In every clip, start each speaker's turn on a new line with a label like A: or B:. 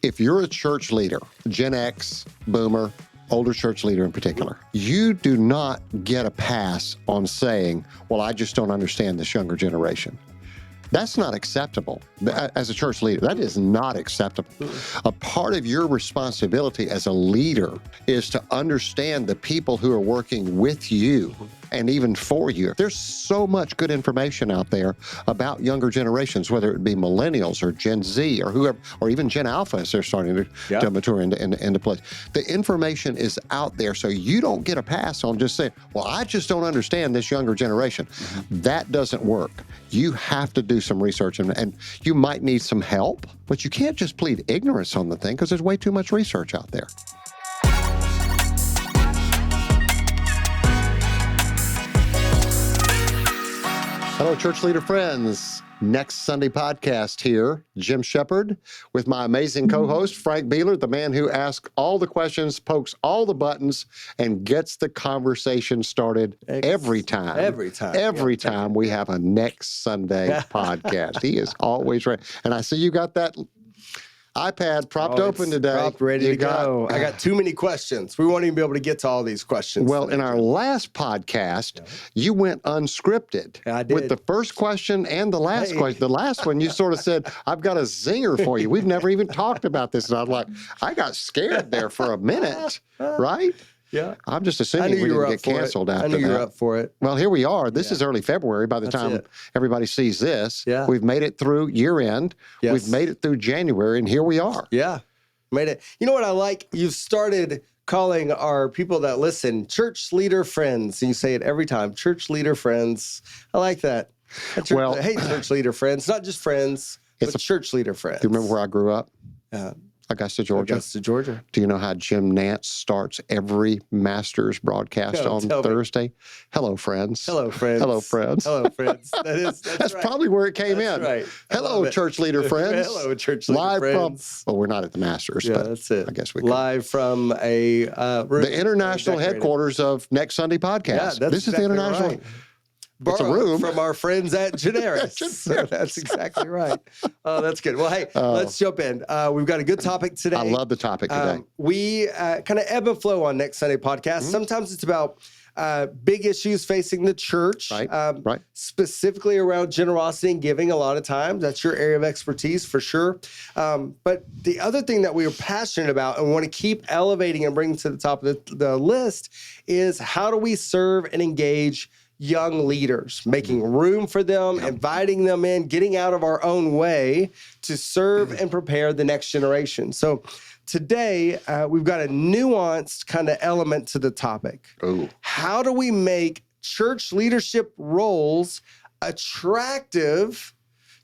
A: If you're a church leader, Gen X, Boomer, older church leader in particular, you do not get a pass on saying, well, I just don't understand this younger generation. That's not acceptable. As a church leader, that is not acceptable. A part of your responsibility as a leader is to understand the people who are working with you and even for you. There's so much good information out there about younger generations, whether it be millennials or Gen Z or whoever, or even Gen Alpha as they're starting to mature into place. The information is out there, so you don't get a pass on just saying, well, I just don't understand this younger generation. That doesn't work. You have to do some research, and you might need some help, but you can't just plead ignorance on the thing because there's way too much research out there. Hello, church leader friends. Next Sunday podcast here. Jim Shepard with my amazing co-host, Frank Beeler, the man who asks all the questions, pokes all the buttons, and gets the conversation started every time. Every time we have a Next Sunday podcast. He is always ready. And I see you got that iPad propped open today.
B: Propped, ready to go. I got too many questions. We won't even be able to get to all these questions.
A: Well, in our last podcast, you went unscripted.
B: I did.
A: With the first question and the last question. The last one, you sort of said, I've got a zinger for you. We've never even talked about this. And I'm like, I got scared there for a minute, right?
B: Yeah.
A: I'm just assuming we didn't get canceled after that.
B: I knew you were up for it.
A: Well, here we are. This is early February. By the time everybody sees this, we've made it through year end. Yes. We've made it through January, and here we are.
B: Yeah, made it. You know what I like? You've started calling our people that listen church leader friends. And you say it every time, church leader friends. I like that. I hate church leader friends, not just friends, but church leader friends.
A: Do you remember where I grew up? Augusta, Georgia. Do you know how Jim Nance starts every Masters broadcast on Thursday? Hello, friends.
B: Hello, friends.
A: Hello, friends.
B: Hello, friends. That's right.
A: Probably where it came in.
B: Right.
A: Hello, church leader friends.
B: Hello, church leader friends.
A: Well, we're not at the Masters, but
B: that's it.
A: I guess we could.
B: Live from the
A: international headquarters of Next Sunday Podcast.
B: Yeah,
A: this is the international.
B: Right. Borrowed from our friends at Generis. That's exactly right. Oh, that's good. Well, hey, let's jump in. We've got a good topic today.
A: I love the topic today.
B: We kind of ebb and flow on Next Sunday Podcast. Sometimes it's about big issues facing the church,
A: right.
B: Specifically around generosity and giving. A lot of times, that's your area of expertise for sure. But the other thing that we are passionate about and want to keep elevating and bringing to the top of the list is how do we serve and engage young leaders, making room for them, inviting them in, getting out of our own way to serve and prepare the next generation. So today, we've got a nuanced kind of element to the topic.
A: Ooh.
B: How do we make church leadership roles attractive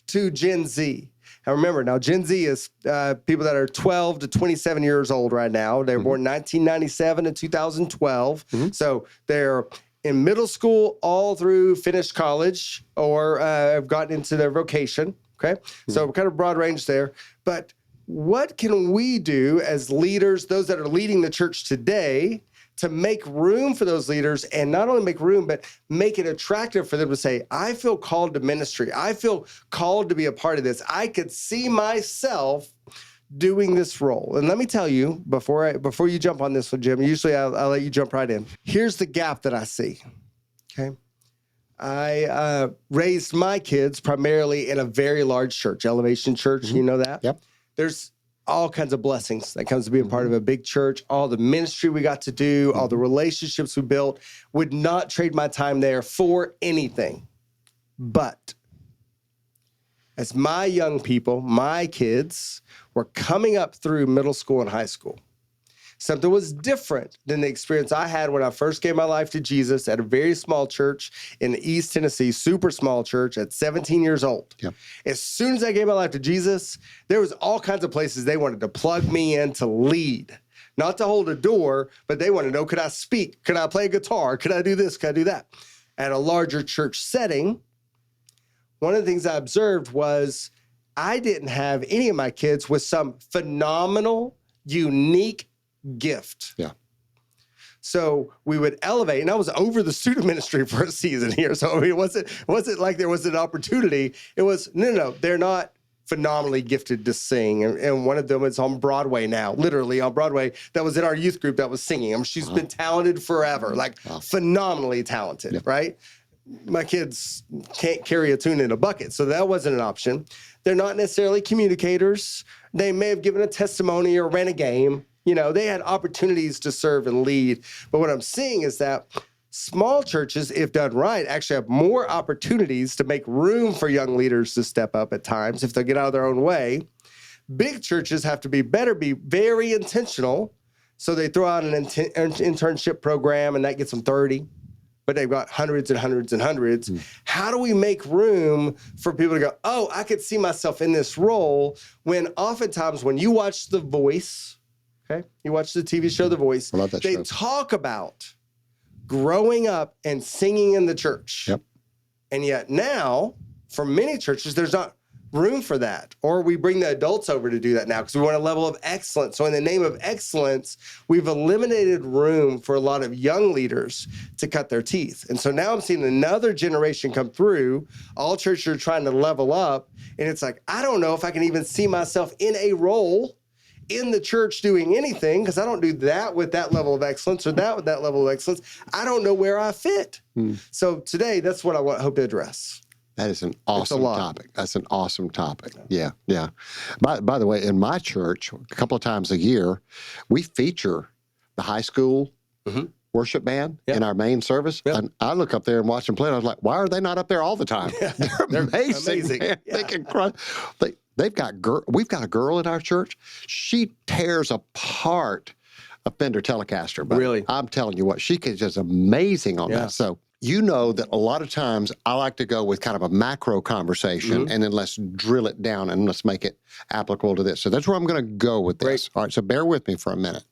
B: to Gen Z? And remember, now Gen Z is people that are 12 to 27 years old right now. They were born 1997 to 2012. So they're in middle school all through finished college or have gotten into their vocation, okay? So kind of broad range there. But what can we do as leaders, those that are leading the church today, to make room for those leaders and not only make room, but make it attractive for them to say, I feel called to ministry. I feel called to be a part of this. I could see myself doing this role. And let me tell you, before you jump on this one, Jim, usually I'll let you jump right in. Here's the gap that I see, okay? I raised my kids primarily in a very large church, Elevation Church, you know that?
A: Yep.
B: There's all kinds of blessings that comes to be a part of a big church, all the ministry we got to do, all the relationships we built. Would not trade my time there for anything. But as my young people, my kids, were coming up through middle school and high school, something was different than the experience I had when I first gave my life to Jesus at a very small church in East Tennessee, super small church at 17 years old.
A: Yep.
B: As soon as I gave my life to Jesus, there was all kinds of places they wanted to plug me in to lead. Not to hold a door, but they want to know, could I speak? Could I play guitar? Could I do this? Could I do that? At a larger church setting, one of the things I observed was I didn't have any of my kids with some phenomenal, unique gift.
A: Yeah.
B: So we would elevate, and I was over the student ministry for a season here. So I mean, it wasn't like there was an opportunity. It was, no, they're not phenomenally gifted to sing. And one of them is on Broadway now, literally on Broadway, that was in our youth group that was singing. I mean, she's been talented forever, like phenomenally talented, right? My kids can't carry a tune in a bucket, so that wasn't an option. They're not necessarily communicators. They may have given a testimony or ran a game. You know, they had opportunities to serve and lead. But what I'm seeing is that small churches, if done right, actually have more opportunities to make room for young leaders to step up at times if they get out of their own way. Big churches have to be very intentional. So they throw out an internship program, and that gets them 30. But they've got hundreds and hundreds and hundreds. How do we make room for people to go, oh, I could see myself in this role, when oftentimes when you watch The Voice, okay, you watch the TV show The Voice, they talk about growing up and singing in the church.
A: Yep.
B: And yet now, for many churches, there's not room for that. Or we bring the adults over to do that now because we want a level of excellence. So in the name of excellence, we've eliminated room for a lot of young leaders to cut their teeth. And so now I'm seeing another generation come through. All churches are trying to level up. And it's like, I don't know if I can even see myself in a role in the church doing anything, because I don't do that with that level of excellence or that with that level of excellence. I don't know where I fit. So today, that's what I hope to address.
A: That is an awesome topic. That's an awesome topic. Yeah. By the way, in my church, a couple of times a year, we feature the high school worship band in our main service. And I look up there and watch them play, and I was like, why are they not up there all the time? They're amazing. Man. They can crush. We've got a girl in our church. She tears apart a Fender Telecaster. But
B: really?
A: I'm telling you what, she is just amazing on that. So you know that a lot of times I like to go with kind of a macro conversation, and then let's drill it down and let's make it applicable to this. So that's where I'm going to go with this. All right, so bear with me for a minute.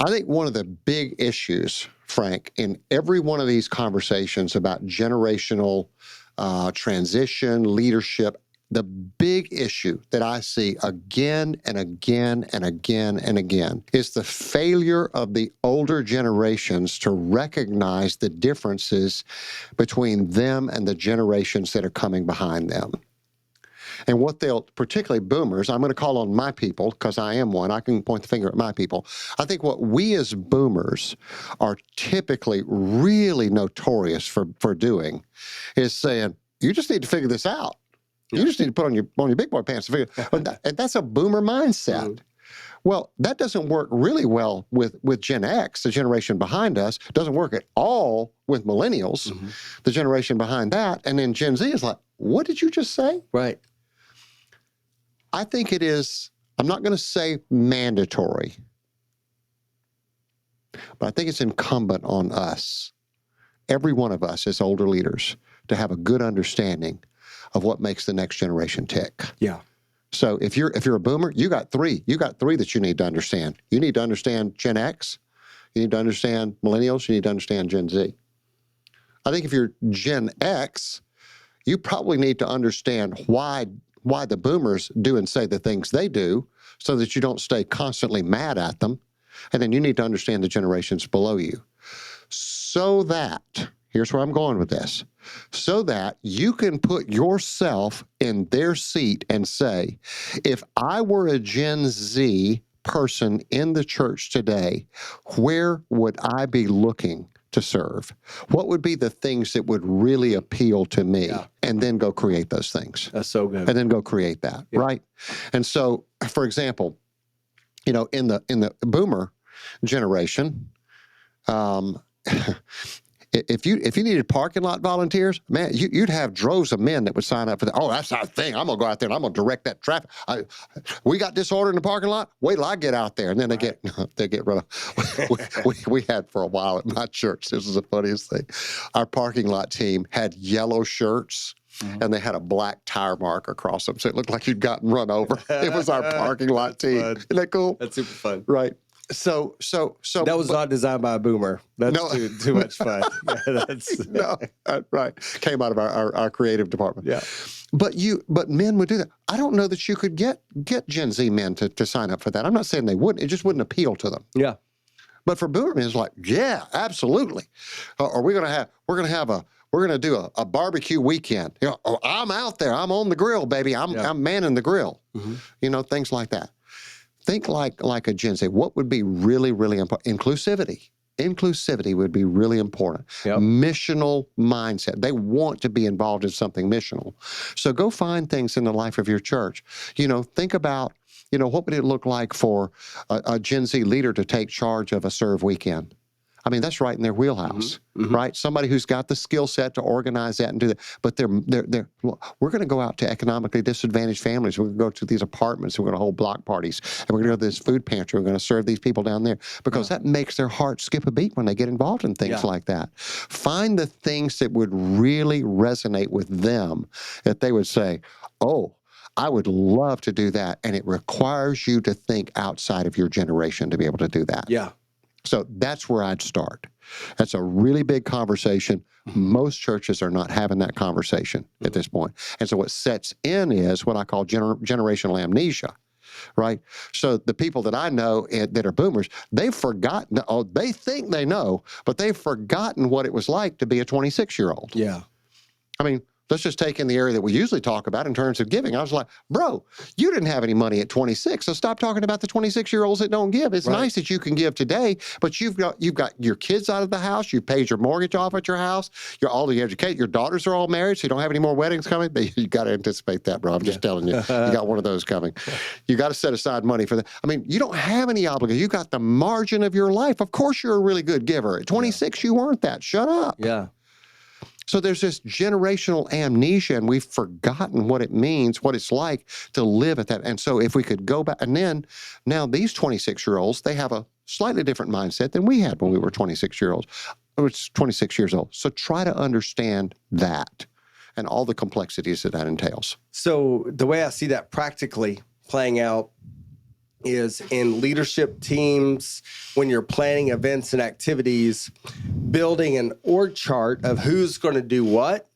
A: I think one of the big issues, Frank, in every one of these conversations about generational transition, leadership, the big issue that I see again and again and again and again is the failure of the older generations to recognize the differences between them and the generations that are coming behind them. And what they'll, particularly boomers, I'm going to call on my people because I am one. I can point the finger at my people. I think what we as boomers are typically really notorious for doing is saying, you just need to figure this out. You just need to put on your big boy pants to figure it out. And that's a boomer mindset. Well, that doesn't work really well with Gen X, the generation behind us. It doesn't work at all with millennials, the generation behind that. And then Gen Z is like, what did you just say?
B: Right.
A: I think it is, I'm not going to say mandatory, but I think it's incumbent on us, every one of us as older leaders, to have a good understanding of what makes the next generation tick.
B: Yeah.
A: So if you're a boomer, you got three that you need to understand. You need to understand Gen X, you need to understand millennials, you need to understand Gen Z. I think if you're Gen X, you probably need to understand why the boomers do and say the things they do so that you don't stay constantly mad at them. And then you need to understand the generations below you. So that, here's where I'm going with this, so that you can put yourself in their seat and say, if I were a Gen Z person in the church today, where would I be looking to serve? What would be the things that would really appeal to me? Yeah. And then go create those things.
B: That's so good.
A: And then go create that, right? And so, for example, you know, in the boomer generation, if you needed parking lot volunteers, man, you'd have droves of men that would sign up for that. Oh, that's our thing. I'm gonna go out there and I'm gonna direct that traffic. We got disorder in the parking lot. Wait till I get out there, and then they get run off. We had for a while at my church. This is the funniest thing. Our parking lot team had yellow shirts. And they had a black tire mark across them, so it looked like you'd gotten run over. It was our parking lot team.
B: Fun.
A: Isn't that cool?
B: That's super fun.
A: Right. So that
B: was not designed by a boomer. That's too much fun.
A: No, right. Came out of our creative department.
B: Yeah.
A: But men would do that. I don't know that you could get Gen Z men to sign up for that. I'm not saying they wouldn't. It just wouldn't appeal to them.
B: Yeah. But
A: for boomer men, it's like, yeah, absolutely. We're gonna have we're going to do a barbecue weekend. Oh, I'm out there. I'm on the grill, baby. I'm manning the grill. Things like that. Think like a Gen Z. What would be really, really important? Inclusivity. Inclusivity would be really important. Missional mindset. They want to be involved in something missional. So go find things in the life of your church. Think about, what would it look like for a Gen Z leader to take charge of a serve weekend? I mean, that's right in their wheelhouse, right? Somebody who's got the skill set to organize that and do that. But we're going to go out to economically disadvantaged families. We're going to go to these apartments. We're going to hold block parties. And we're going to go to this food pantry. We're going to serve these people down there because that makes their heart skip a beat when they get involved in things like that. Find the things that would really resonate with them that they would say, oh, I would love to do that. And it requires you to think outside of your generation to be able to do that.
B: Yeah.
A: So that's where I'd start. That's a really big conversation. Most churches are not having that conversation at this point. And so what sets in is what I call generational amnesia, right? So the people that I know that are boomers, they've forgotten, they think they know, but they've forgotten what it was like to be a 26-year-old.
B: Yeah.
A: I mean, let's just take in the area that we usually talk about in terms of giving. I was like, bro, you didn't have any money at 26, so stop talking about the 26-year-olds that don't give. It's nice that you can give today, but you've got your kids out of the house. You paid your mortgage off at your house. Your daughters are all married, so you don't have any more weddings coming. You got to anticipate that, bro. I'm just telling you. You got one of those coming. You got to set aside money for that. I mean, you don't have any obligation. You got the margin of your life. Of course, you're a really good giver. At 26, you weren't that. Shut up.
B: Yeah.
A: So there's this generational amnesia, and we've forgotten what it means, what it's like to live at that. And so if we could go back, and then now these 26-year-olds, they have a slightly different mindset than we had when we were 26-year-olds. It's 26 years old. So try to understand that and all the complexities that entails.
B: So the way I see that practically playing out is in leadership teams, when you're planning events and activities, building an org chart of who's going to do what,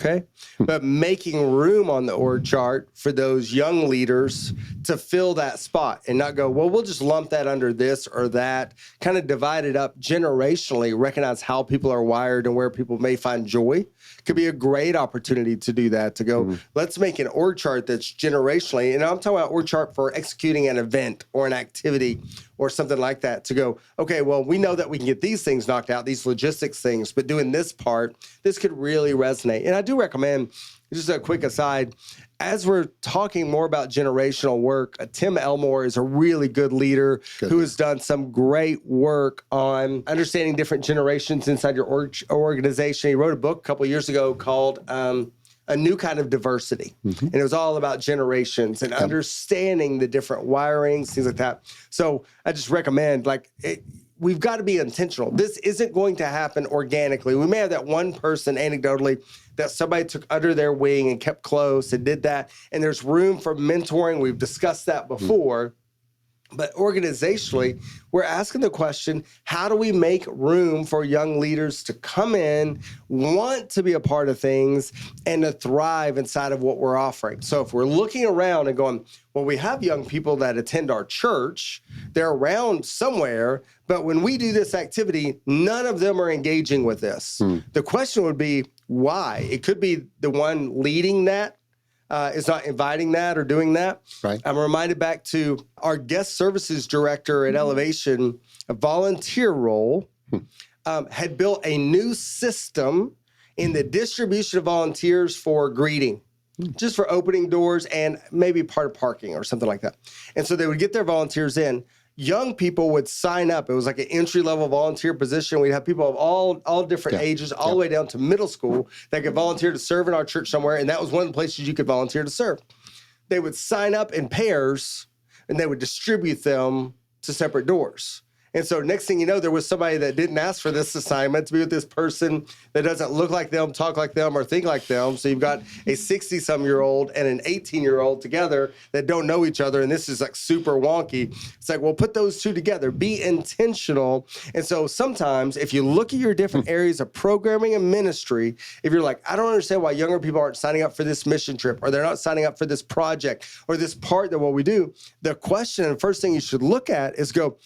B: okay? But making room on the org chart for those young leaders to fill that spot and not go, well, we'll just lump that under this or that, kind of divide it up generationally, recognize how people are wired and where people may find joy. Could be a great opportunity to do that, to go, let's make an org chart that's generationally, and I'm talking about org chart for executing an event or an activity or something like that, to go, okay, well, we know that we can get these things knocked out, these logistics things, but doing this part, this could really resonate. And I do recommend, just a quick aside, as we're talking more about generational work, Tim Elmore is a really good leader who has done some great work on understanding different generations inside your organization. He wrote a book a couple of years ago called A New Kind of Diversity. And it was all about generations and understanding the different wirings, things like that. So I just recommend, we've got to be intentional. This isn't going to happen organically. We may have that one person anecdotally that somebody took under their wing and kept close and did that. And there's room for mentoring. We've discussed that before. But organizationally, we're asking the question, how do we make room for young leaders to come in, want to be a part of things, and to thrive inside of what we're offering? So if we're looking around and going, well, we have young people that attend our church, they're around somewhere, but when we do this activity, none of them are engaging with this. The question would be, why? It could be the one leading that is not inviting that or doing that.
A: Right.
B: I'm reminded back to our guest services director at Elevation, a volunteer role, had built a new system in the distribution of volunteers for greeting, just for opening doors and maybe part of parking or something like that. And so they would get their volunteers in. Young people would sign up. It was like an entry-level volunteer position. We'd have people of all different ages, all the way down to middle school, that could volunteer to serve in our church somewhere, and that was one of the places you could volunteer to serve. They would sign up in pairs, and they would distribute them to separate doors. And so next thing you know, there was somebody that didn't ask for this assignment to be with this person that doesn't look like them, talk like them, or think like them. So you've got a 60-some-year-old and an 18-year-old together that don't know each other, and this is like super wonky. It's like, well, put those two together. Be intentional. And so sometimes if you look at your different areas of programming and ministry, if you're like, I don't understand why younger people aren't signing up for this mission trip, or they're not signing up for this project, or this part that what we do, the question and first thing you should look at is go,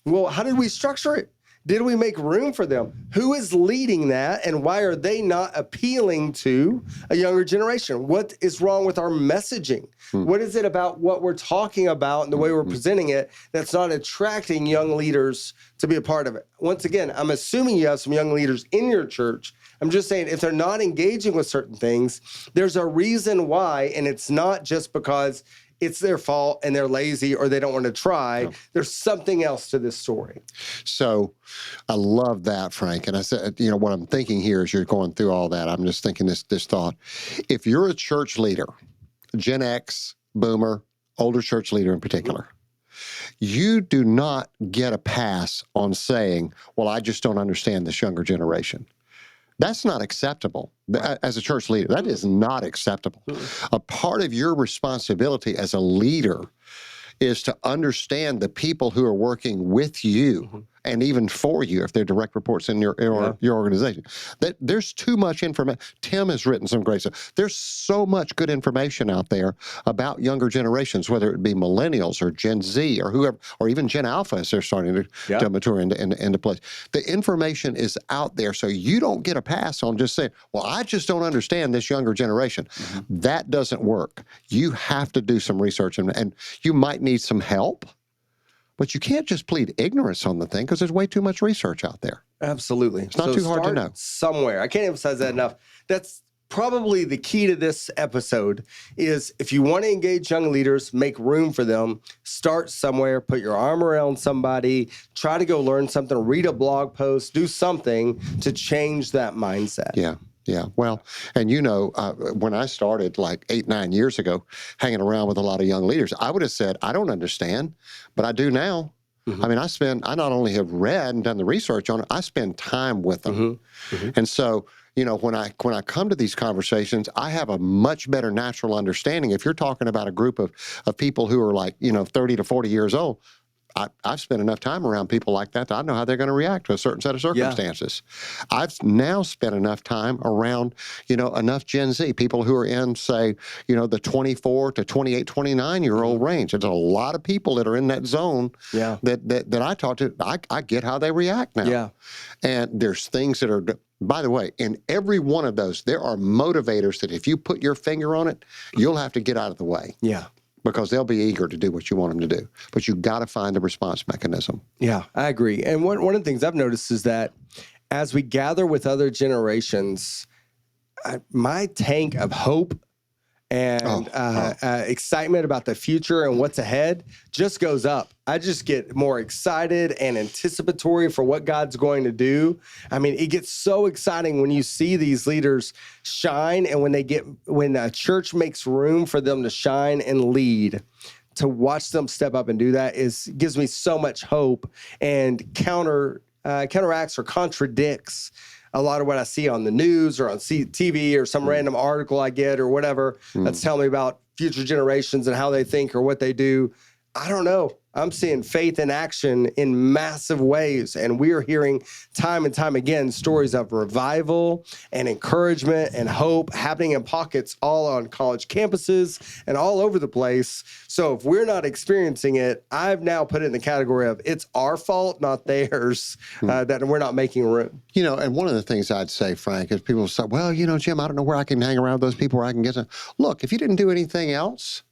B: well, how did we structure it? Did we make room for them? Who is leading that, and why are they not appealing to a younger generation? What is wrong with our messaging? What is it about what we're talking about and the way we're presenting it that's not attracting young leaders to be a part of it? Once again, I'm assuming you have some young leaders in your church. I'm just saying, if they're not engaging with certain things, there's a reason why, and it's not just because it's their fault and they're lazy or they don't want to try. No. There's something else to this story.
A: So I love that, Frank. And I said, what I'm thinking here as you're going through all that, I'm just thinking this thought. If you're a church leader, Gen X, Boomer, older church leader in particular, you do not get a pass on saying, well, I just don't understand this younger generation. That's not acceptable. As a church leader, that is not acceptable. A part of your responsibility as a leader is to understand the people who are working with you and even for you, if they're direct reports in your organization. That there's too much information. Tim has written some great stuff. There's so much good information out there about younger generations, whether it be millennials or Gen Z or whoever, or even Gen Alpha as they're starting to mature into place. The information is out there, so you don't get a pass on just saying, well, I just don't understand this younger generation. That doesn't work. You have to do some research, and you might need some help. But you can't just plead ignorance on the thing because there's way too much research out there.
B: Absolutely.
A: It's not too hard to know.
B: Somewhere. I can't emphasize that enough. That's probably the key to this episode is if you want to engage young leaders, make room for them, start somewhere, put your arm around somebody, try to go learn something, read a blog post, do something to change that mindset.
A: Yeah. Yeah, well, and when I started like 8-9 years ago, hanging around with a lot of young leaders, I would have said, I don't understand, but I do now. I mean, I not only have read and done the research on it, I spend time with them. And so, when I come to these conversations, I have a much better natural understanding. If you're talking about a group of people who are like, 30 to 40 years old, I've spent enough time around people like that I know how they're going to react to a certain set of circumstances. I've now spent enough time around, enough Gen Z, people who are in, say, the 24 to 28, 29-year-old range. There's a lot of people that are in that zone that I talk to. I get how they react now. Yeah. And there's things that are, by the way, in every one of those, there are motivators that if you put your finger on it, you'll have to get out of the way. Yeah. Because they'll be eager to do what you want them to do. But you've got to find the response mechanism.
B: Yeah, I agree. And one of the things I've noticed is that as we gather with other generations, my tank of hope and excitement about the future and what's ahead just goes up. I just get more excited and anticipatory for what God's going to do. I mean, it gets so exciting when you see these leaders shine, and when a church makes room for them to shine and lead. To watch them step up and do that gives me so much hope and counteracts or contradicts a lot of what I see on the news or on TV or some random article I get or whatever that's telling me about future generations and how they think or what they do. I don't know. I'm seeing faith in action in massive ways. And we are hearing time and time again stories of revival and encouragement and hope happening in pockets all on college campuses and all over the place. So if we're not experiencing it, I've now put it in the category of it's our fault, not theirs, that we're not making room.
A: And one of the things I'd say, Frank, is people say, well, Jim, I don't know where I can hang around with those people where I can get some. Look, if you didn't do anything else,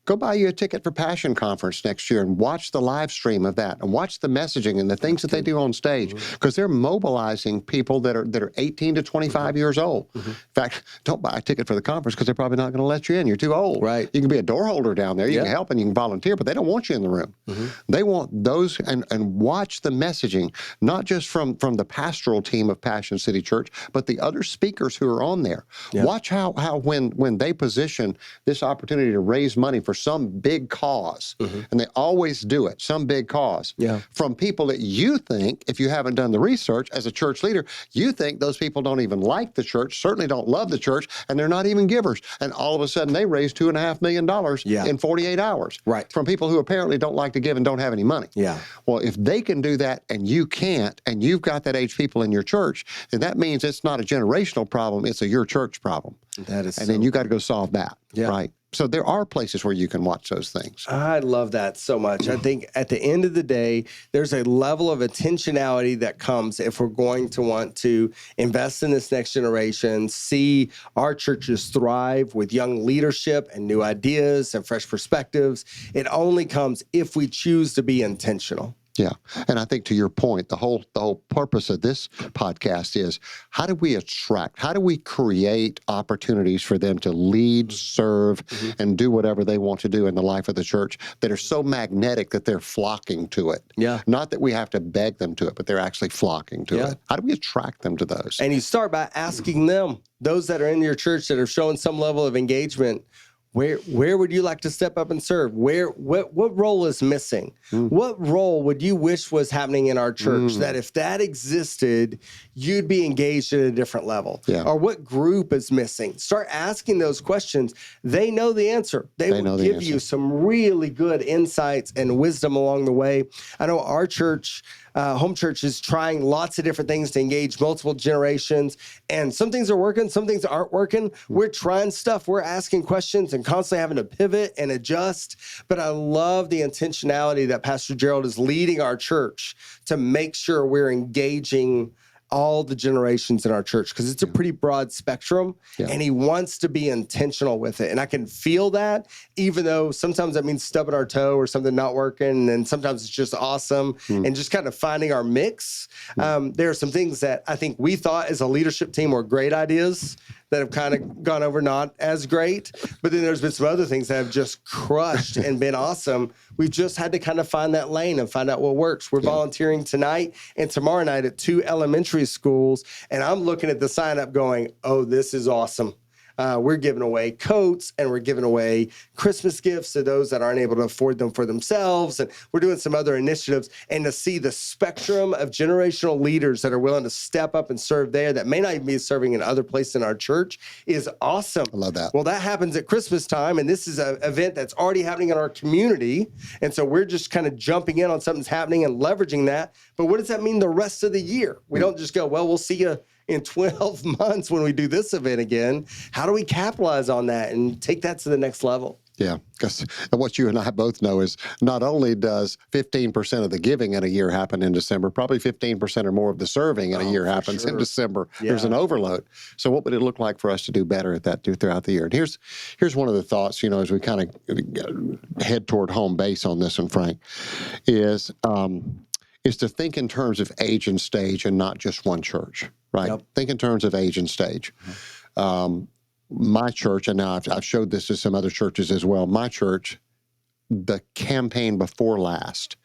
A: go buy you a ticket for Passion Conference next year and watch the live stream of that and watch the messaging and the things that they do on stage because they're mobilizing people that are 18 to 25 years old. In fact, don't buy a ticket for the conference because they're probably not going to let you in. You're too old. Right. You can be a door holder down there. You can help and you can volunteer, but they don't want you in the room. They want those and watch the messaging, not just from the pastoral team of Passion City Church, but the other speakers who are on there. Watch how when they position this opportunity to raise money for some big cause, and they always do it, some big cause, from people that you think, if you haven't done the research as a church leader, you think those people don't even like the church, certainly don't love the church, and they're not even givers. And all of a sudden, they raise $2.5 million in 48 hours from people who apparently don't like to give and don't have any money. Well, if they can do that and you can't, and you've got that age people in your church, then that means it's not a generational problem, it's a your church problem. That is, and then you got to go solve that, right? So there are places where you can watch those things.
B: I love that so much. I think at the end of the day, there's a level of intentionality that comes if we're going to want to invest in this next generation, see our churches thrive with young leadership and new ideas and fresh perspectives. It only comes if we choose to be intentional.
A: Yeah. And I think to your point, the whole purpose of this podcast is how do we attract, how do we create opportunities for them to lead, serve, and do whatever they want to do in the life of the church that are so magnetic that they're flocking to it.
B: Yeah.
A: Not that we have to beg them to it, but they're actually flocking to it. How do we attract them to those?
B: And you start by asking them, those that are in your church that are showing some level of engagement, where would you like to step up and serve? What role is missing? What role would you wish was happening in our church that if that existed, you'd be engaged at a different level?
A: Yeah.
B: Or what group is missing? Start asking those questions. They know the answer. They will give you some really good insights and wisdom along the way. I know our church, home church, is trying lots of different things to engage multiple generations. And some things are working, some things aren't working. We're trying stuff. We're asking questions and constantly having to pivot and adjust. But I love the intentionality that Pastor Gerald is leading our church to make sure we're engaging all the generations in our church, because it's a pretty broad spectrum, and he wants to be intentional with it. And I can feel that, even though sometimes that means stubbing our toe or something not working, and sometimes it's just awesome, and just kind of finding our mix. There are some things that I think we thought as a leadership team were great ideas that have kind of gone over not as great, but then there's been some other things that have just crushed and been awesome. We've just had to kind of find that lane and find out what works. We're volunteering tonight and tomorrow night at 2 elementary schools, and I'm looking at the sign up going, oh, this is awesome. We're giving away coats and we're giving away Christmas gifts to those that aren't able to afford them for themselves. And we're doing some other initiatives. And to see the spectrum of generational leaders that are willing to step up and serve there that may not even be serving in other places in our church is awesome.
A: I love that.
B: Well, that happens at Christmas time. And this is an event that's already happening in our community. And so we're just kind of jumping in on something's happening and leveraging that. But what does that mean the rest of the year? We don't just go, well, we'll see you in 12 months when we do this event again. How do we capitalize on that and take that to the next level?
A: Yeah, because what you and I both know is not only does 15% of the giving in a year happen in December, probably 15% or more of the serving in a year happens in December. Yeah. There's an overload. So what would it look like for us to do better at that throughout the year? And here's one of the thoughts, as we kind of head toward home base on this one, Frank, is to think in terms of age and stage and not just one church, right? Yep. Think in terms of age and stage. My church, and now I've showed this to some other churches as well, my church, the campaign before last,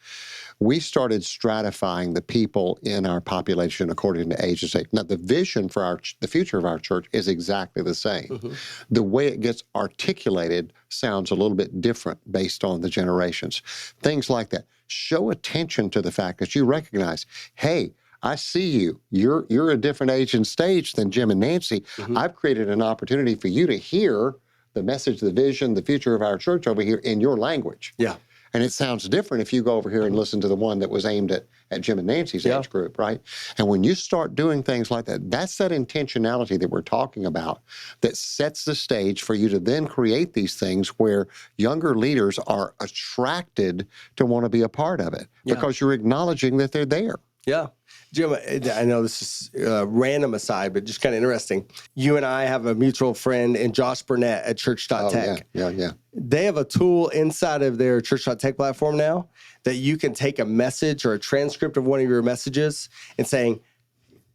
A: we started stratifying the people in our population according to age and stage. Now, the vision for the future of our church is exactly the same. The way it gets articulated sounds a little bit different based on the generations. Things like that. Show attention to the fact that you recognize, hey, I see you. You're a different age and stage than Jim and Nancy. I've created an opportunity for you to hear the message, the vision, the future of our church over here in your language. Yeah. And it sounds different if you go over here and listen to the one that was aimed at Jim and Nancy's age group, right? And when you start doing things like that, that's that intentionality that we're talking about that sets the stage for you to then create these things where younger leaders are attracted to want to be a part of it because you're acknowledging that they're there. Yeah.
B: Jim, I know this is a random aside, but just kind of interesting. You and I have a mutual friend in Josh Burnett at Church.tech.
A: Yeah.
B: They have a tool inside of their Church.tech platform now that you can take a message or a transcript of one of your messages and saying,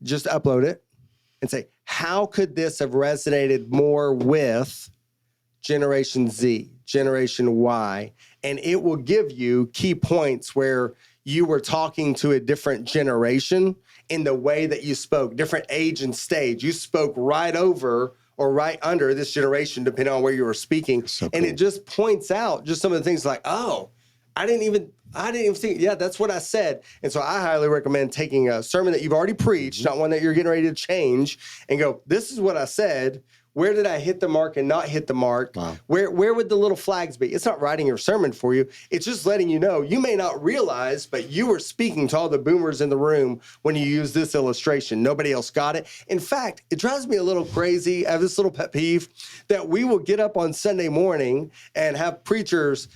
B: just upload it and say, how could this have resonated more with Generation Z, Generation Y? And it will give you key points where you were talking to a different generation in the way that you spoke, different age and stage. You spoke right over or right under this generation, depending on where you were speaking. So cool. And it just points out just some of the things like, oh, I didn't even think, that's what I said. And so I highly recommend taking a sermon that you've already preached, not one that you're getting ready to change, and go, this is what I said. Where did I hit the mark and not hit the mark?
A: Wow.
B: Where would the little flags be? It's not writing your sermon for you. It's just letting you know. You may not realize, but you were speaking to all the boomers in the room when you use this illustration. Nobody else got it. In fact, it drives me a little crazy. I have this little pet peeve that we will get up on Sunday morning and have preachers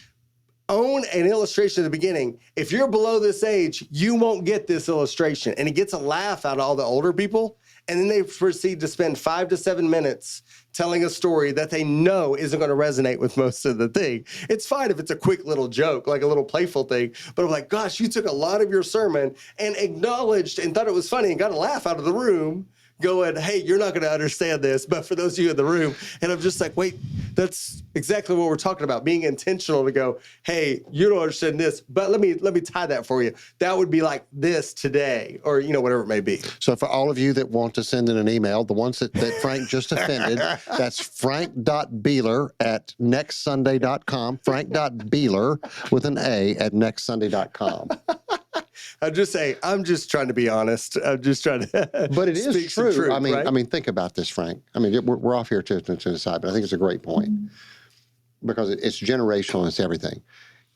B: own an illustration at the beginning. If you're below this age, you won't get this illustration. And it gets a laugh out of all the older people. And then they proceed to spend 5 to 7 minutes telling a story that they know isn't going to resonate with most of the thing. It's fine if it's a quick little joke, like a little playful thing. But I'm like, gosh, you took a lot of your sermon and acknowledged and thought it was funny and got a laugh out of the room going, hey, you're not going to understand this, but for those of you in the room. And I'm just like, wait, that's exactly what we're talking about, being intentional to go, hey, you don't understand this, but let me tie that for you. That would be like this today, or, whatever it may be.
A: So for all of you that want to send in an email, the ones that Frank just offended, that's frank.beeler@nextsunday.com, frank.beeler with an A at nextsunday.com.
B: I'm just trying to be honest. I'm just trying to.
A: But it is true.
B: Truth,
A: I mean,
B: right?
A: think about this, Frank. I mean, we're off here to the side, but I think it's a great point because it's generational and it's everything.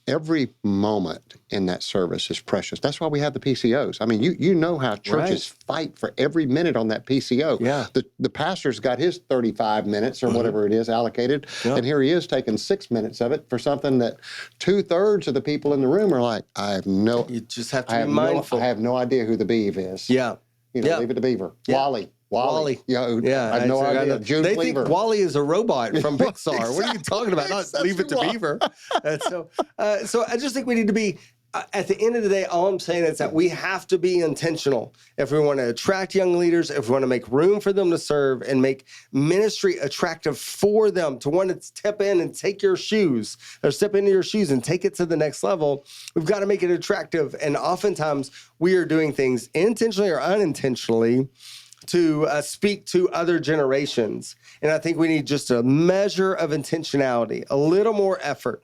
A: Every moment in that service is precious. That's why we have the PCOs. I mean, you know how churches fight for every minute on that PCO.
B: Yeah.
A: The pastor's got his 35 minutes or whatever it is allocated, and here he is taking 6 minutes of it for something that 2/3 of the people in the room are like,
B: You just have to be mindful.
A: I have no idea who the Beav is.
B: Yeah.
A: Leave it to Beaver.
B: Yeah.
A: Wally.
B: Yeah,
A: I have no idea. June
B: they
A: Cleaver.
B: think Wally is a robot from Pixar.
A: Exactly.
B: What are you talking about? Not leave it to Beaver. And so I just think we need to be, at the end of the day, all I'm saying is that we have to be intentional if we want to attract young leaders, if we want to make room for them to serve and make ministry attractive for them, to want to step in and take your shoes or step into your shoes and take it to the next level. We've got to make it attractive. And oftentimes we are doing things intentionally or unintentionally to speak to other generations. And I think we need just a measure of intentionality, a little more effort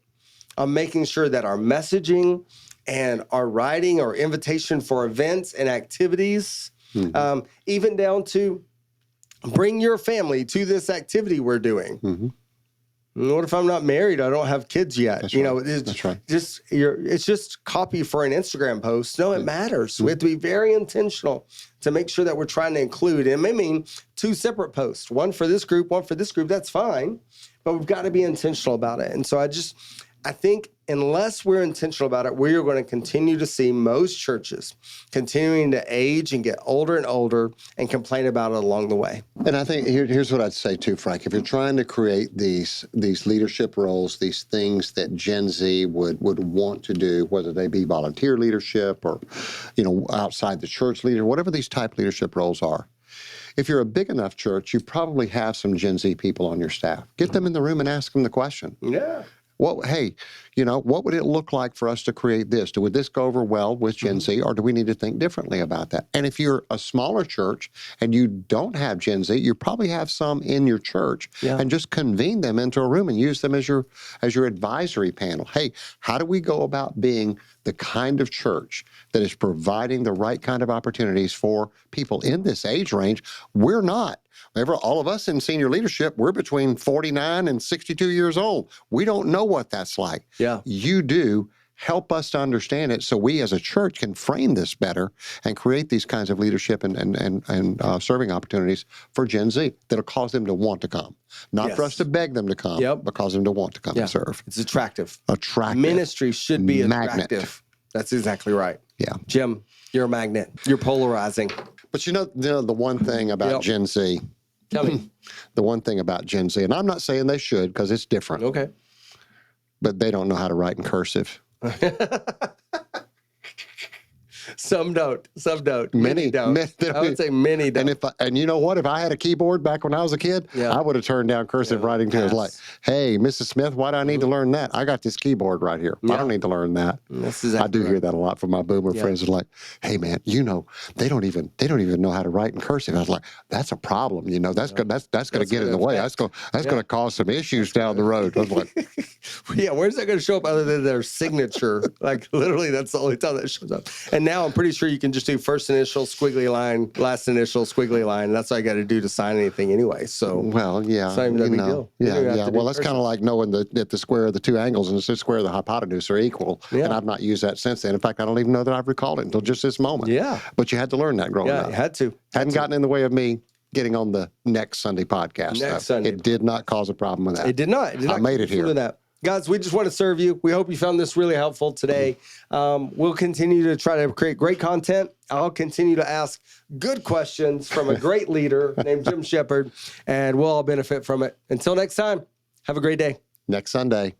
B: on making sure that our messaging and our writing or invitation for events and activities, even down to bring your family to this activity we're doing.
A: Mm-hmm.
B: What if I'm not married? I don't have kids yet.
A: That's right. That's right.
B: It's just copy for an Instagram post. No, it matters. Mm-hmm. We have to be very intentional to make sure that we're trying to include. And it may mean 2 separate posts, one for this group, one for this group. That's fine, but we've got to be intentional about it. And so I think unless we're intentional about it, we are going to continue to see most churches continuing to age and get older and older and complain about it along the way.
A: And I think here's what I'd say too, Frank. If you're trying to create these leadership roles, these things that Gen Z would want to do, whether they be volunteer leadership or, outside the church leader, whatever these type leadership roles are, if you're a big enough church, you probably have some Gen Z people on your staff. Get them in the room and ask them the question.
B: Yeah.
A: Well, hey, what would it look like for us to create this? Would this go over well with Gen Z, or do we need to think differently about that? And if you're a smaller church and you don't have Gen Z, you probably have some in your church, and just convene them into a room and use them as your advisory panel. Hey, how do we go about being the kind of church that is providing the right kind of opportunities for people in this age range? We're not. All of us in senior leadership, we're between 49 and 62 years old. We don't know what that's like.
B: Yeah.
A: You do. Help us to understand it so we as a church can frame this better and create these kinds of leadership and serving opportunities for Gen Z that'll cause them to want to come. Not for us to beg them to come, but cause them to want to come and serve.
B: It's attractive.
A: Attractive.
B: Ministry should be
A: Magnet.
B: attractive. That's exactly right.
A: Yeah.
B: Jim, you're a magnet. You're polarizing.
A: But the one thing about Gen Z,
B: tell me.
A: The one thing about Gen Z, and I'm not saying they should because it's different.
B: Okay.
A: But they don't know how to write in cursive.
B: Some don't.
A: Many
B: don't. I would say many don't.
A: And you know what? If I had a keyboard back when I was a kid, I would have turned down cursive writing too. It's like, hey, Mrs. Smith, why do I need to learn that? I got this keyboard right here. I don't need to learn that.
B: That's exactly
A: I do hear that a lot from my boomer friends. It's like, hey man, they don't even know how to write in cursive. I was like, that's a problem. That's going to get in the way. That's going to cause some issues down the road. I was like,
B: where's that going to show up other than their signature? Like literally, that's the only time that shows up. And now I'm pretty sure you can just do first initial, squiggly line, last initial, squiggly line. And that's all you got to do to sign anything anyway. So,
A: well, yeah,
B: it's not even that big deal. You don't even have to do
A: Well, that's kind of like knowing that the square of the two angles and the square of the hypotenuse are equal.
B: Yeah.
A: And I've not used that since then. In fact, I don't even know that I've recalled it until just this moment.
B: Yeah.
A: But you had to learn that growing up.
B: You had to.
A: Hadn't gotten in the way of me getting on the next Sunday podcast.
B: Next Sunday.
A: It did not cause a problem with that.
B: It did not. It did not.
A: I made it here.
B: That. Guys, we just want to serve you. We hope you found this really helpful today. We'll continue to try to create great content. I'll continue to ask good questions from a great leader named Jim Shepard, and we'll all benefit from it. Until next time, have a great day.
A: Next Sunday.